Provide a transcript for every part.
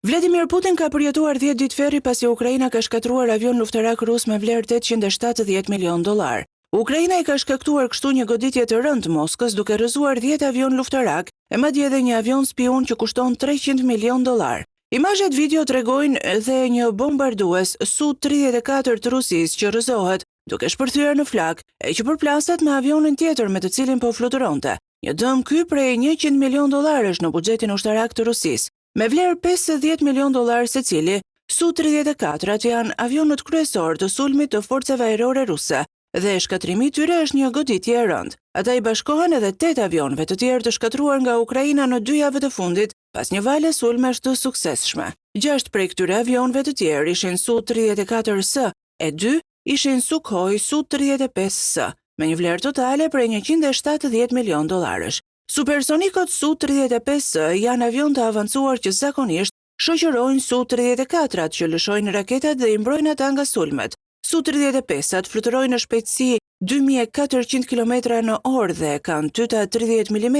Vladimir Putin ka përjetuar 10 ditë ferri pasi Ukraina ka shkatruar avion luftarak rus me vlerë 870 milion dollar. Ukraina I ka shkaktuar kështu një goditje të rëndë Moskës duke rrëzuar 10 avion luftarak e madje edhe një avion spion që kushton 300 milion dollar. Imazhet video tregojnë edhe një bombardues Su-34 të Rusisë që rrëzohet duke shpërthyer në flak e që përplaset me avionin tjetër me të cilin po fluturonte. Një dëm ky prej 100 milion dollarësh në buxhetin ushtarak të Rusisë. Me vlerë 50 milion dollar secili, Su-34 janë avionët kryesor të sulmit të forcave ajrore ruse dhe shkatrimi I tyre është një goditje e rëndë. Ata I bashkohen edhe 8 avionëve të tjerë të shkatruar nga Ukraina në 2 javë të fundit, pas një vale sulmesh të suksesshme. 6 prej këtyre avionëve të tjerë ishin Su-34S e 2 ishin Sukhoi Su-35S, me një vlerë totale prej 170 milion dollarësh. Supersonikët Su-35S janë avion të avancuar që zakonisht shoqërojnë Su-34-at që lëshojnë raketat dhe I mbrojnë ata nga sulmet. Su-35-at fluturojnë në shpejtësi 2400 km/h dhe kanë tyta 30 mm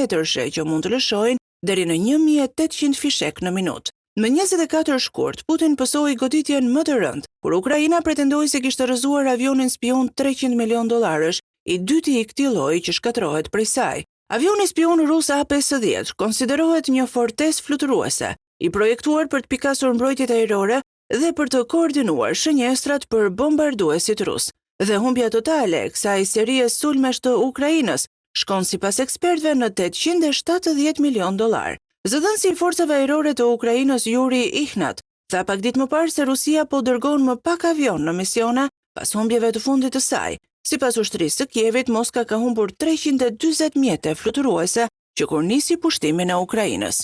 që mund të lëshojnë deri në 1800 fishek në minutë. Më 24 shkurt, Putin pësoi goditjen më të rëndë, kur Ukraina pretendoi se kishte rrëzuar avionin spion 300 milion dollarësh, I dyti I këtij lloji që shkatrohet prej saj. Avioni spion rus A-50 konsiderohet një fortesë fluturuese, I projektuar për të pikasur mbrojtjet ajrore dhe për të koordinuar shënjestrat për bombarduesit rus. Dhe humbja totale e kësaj serie sulmesh të Ukrainës shkon sipas ekspertëve në 870 milion dollar. Zëdhënësi I forcave ajrore të Ukrainës Yuri Ihnat tha pak ditë më parë se Rusia po dërgon më pak avion në misione pas humbjeve të fundit të saj. Sipas ushtrisë së Kievit, Moska ka humbur 340 mjete fluturuese që kur nisi pushtimin e Ukrainës.